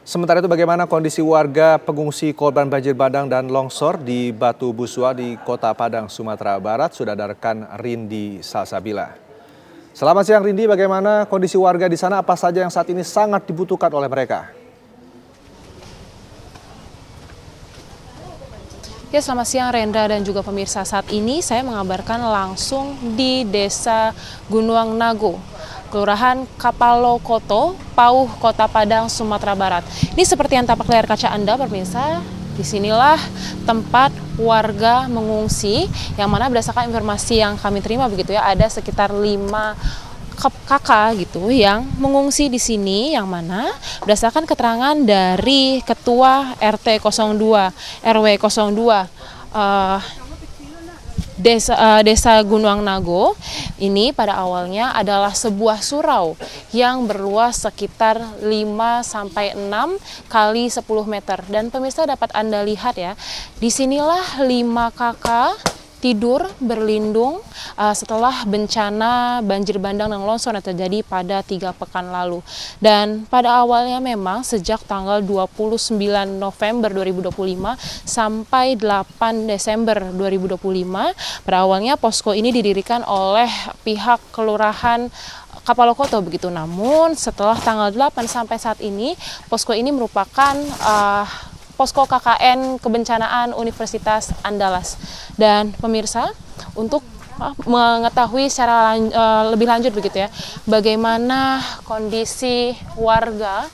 Sementara itu bagaimana kondisi warga pengungsi korban banjir bandang dan longsor di Batu Busua di Kota Padang, Sumatera Barat sudah ada rekan Rindi Salsabila. Selamat siang Rindi, bagaimana kondisi warga di sana, apa saja yang saat ini sangat dibutuhkan oleh mereka? Ya, selamat siang Rendra dan juga pemirsa. Saat ini saya mengabarkan langsung di Desa Gunuang Nago, Kelurahan Kapalokoto, Pauh, Kota Padang, Sumatera Barat. Ini seperti yang tampak layar kaca Anda, pemirsa. Disinilah tempat warga mengungsi, yang mana berdasarkan informasi yang kami terima begitu ya, ada sekitar 5 kakak gitu yang mengungsi di sini, yang mana berdasarkan keterangan dari Ketua RT 02 RW 02 Desa Gunuang Nago ini pada awalnya adalah sebuah surau yang berluas sekitar 5-6 kali 10 meter. Dan pemirsa dapat Anda lihat ya, disinilah 5 kakak tidur berlindung setelah bencana banjir bandang dan longsor yang terjadi pada 3 pekan lalu. Dan pada awalnya memang sejak tanggal 29 November 2025 sampai 8 Desember 2025, pada awalnya posko ini didirikan oleh pihak Kelurahan Kapalokoto begitu. Namun setelah tanggal 8 sampai saat ini, posko ini merupakan posko KKN Kebencanaan Universitas Andalas. Dan pemirsa, untuk mengetahui secara lebih lanjut begitu ya, bagaimana kondisi warga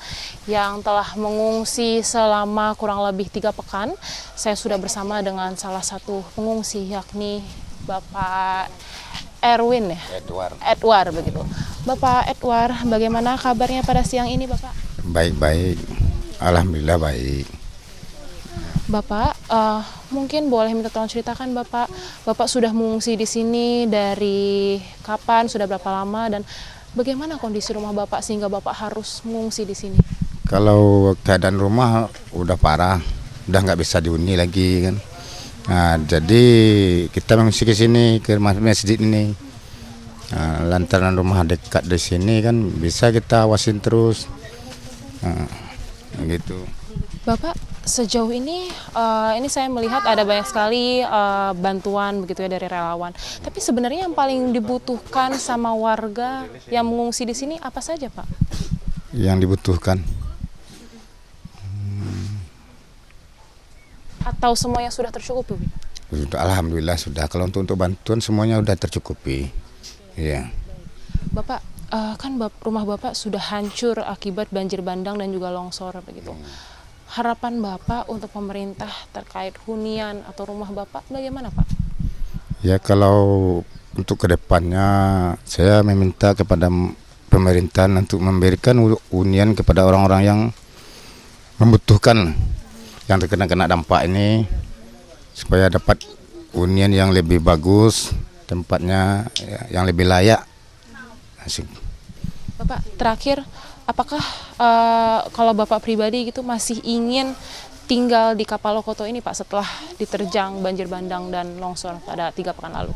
yang telah mengungsi selama kurang lebih 3 pekan, saya sudah bersama dengan salah satu pengungsi, yakni Bapak Erwin ya? Edward begitu. Bapak Edward, bagaimana kabarnya pada siang ini Bapak? Baik-baik, alhamdulillah baik. Bapak, mungkin boleh minta tolong ceritakan Bapak sudah mengungsi di sini dari kapan, sudah berapa lama, dan bagaimana kondisi rumah Bapak sehingga Bapak harus mengungsi di sini? Kalau keadaan rumah udah parah, udah nggak bisa dihuni lagi kan. Nah, jadi kita mengungsi ke sini, ke masjid ini. Nah, lantaran rumah dekat di sini kan bisa kita awasin terus. Nah, gitu. Bapak, sejauh ini saya melihat ada banyak sekali bantuan begitu ya dari relawan. Tapi sebenarnya yang paling dibutuhkan sama warga yang mengungsi di sini apa saja, Pak? Yang dibutuhkan. Atau semuanya sudah tercukupi? Alhamdulillah sudah. Kalau untuk bantuan semuanya sudah tercukupi. Iya. Bapak, kan rumah Bapak sudah hancur akibat banjir bandang dan juga longsor begitu. Harapan Bapak untuk pemerintah terkait hunian atau rumah Bapak bagaimana Pak? Ya, kalau untuk kedepannya saya meminta kepada pemerintahan untuk memberikan hunian kepada orang-orang yang membutuhkan, yang terkena dampak ini, supaya dapat hunian yang lebih bagus, tempatnya yang lebih layak. Asik. Bapak, terakhir, apakah kalau Bapak pribadi gitu masih ingin tinggal di Kapalokoto ini Pak setelah diterjang banjir bandang dan longsor pada 3 pekan lalu?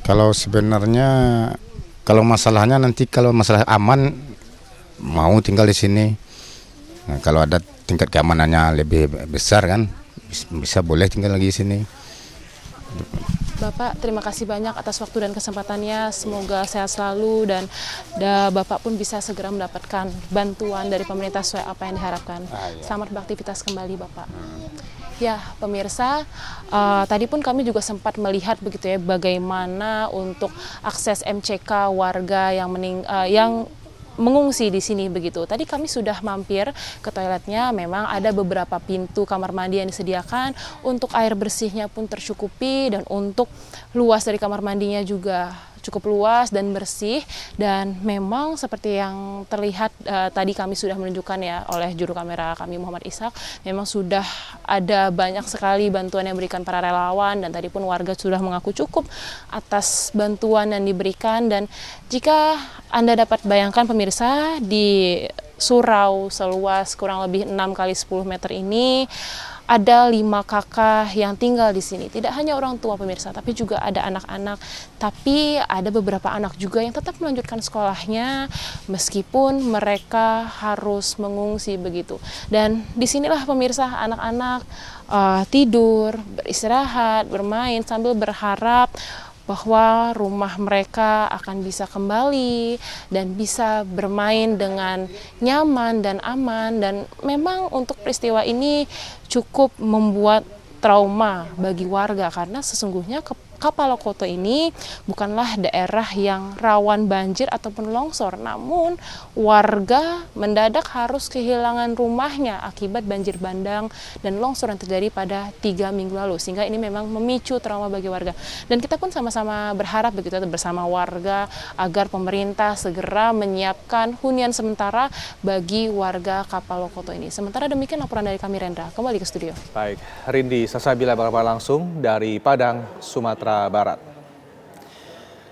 Kalau sebenarnya kalau masalahnya nanti kalau masalah aman mau tinggal di sini. Nah, kalau ada tingkat keamanannya lebih besar kan bisa boleh tinggal lagi di sini. Bapak, terima kasih banyak atas waktu dan kesempatannya. Semoga sehat selalu dan Bapak pun bisa segera mendapatkan bantuan dari pemerintah sesuai apa yang diharapkan. Selamat beraktivitas kembali, Bapak. Ya, pemirsa, tadi pun kami juga sempat melihat begitu ya bagaimana untuk akses MCK warga yang mengungsi di sini begitu. Tadi kami sudah mampir ke toiletnya, memang ada beberapa pintu kamar mandi yang disediakan, untuk air bersihnya pun tercukupi, dan untuk luas dari kamar mandinya juga cukup luas dan bersih. Dan memang seperti yang terlihat tadi kami sudah menunjukkan ya oleh juru kamera kami Muhammad Ishak, memang sudah ada banyak sekali bantuan yang diberikan para relawan, dan tadi pun warga sudah mengaku cukup atas bantuan yang diberikan. Dan jika Anda dapat bayangkan pemirsa, di surau seluas kurang lebih 6 kali 10 meter ini, ada 5 kakak yang tinggal di sini. Tidak hanya orang tua pemirsa, tapi juga ada anak-anak. Tapi ada beberapa anak juga yang tetap melanjutkan sekolahnya meskipun mereka harus mengungsi begitu. Dan disinilah pemirsa anak-anak tidur, beristirahat, bermain sambil berharap bahwa rumah mereka akan bisa kembali dan bisa bermain dengan nyaman dan aman. Dan memang untuk peristiwa ini cukup membuat trauma bagi warga karena sesungguhnya Kapalokoto ini bukanlah daerah yang rawan banjir ataupun longsor, namun warga mendadak harus kehilangan rumahnya akibat banjir bandang dan longsor yang terjadi pada 3 minggu lalu, sehingga ini memang memicu trauma bagi warga. Dan kita pun sama-sama berharap begitu bersama warga agar pemerintah segera menyiapkan hunian sementara bagi warga Kapalokoto ini. Sementara demikian laporan dari kami, Rendra. Kembali ke studio. Baik, Rindi Sasabila melaporkan langsung dari Padang, Sumatera Barat.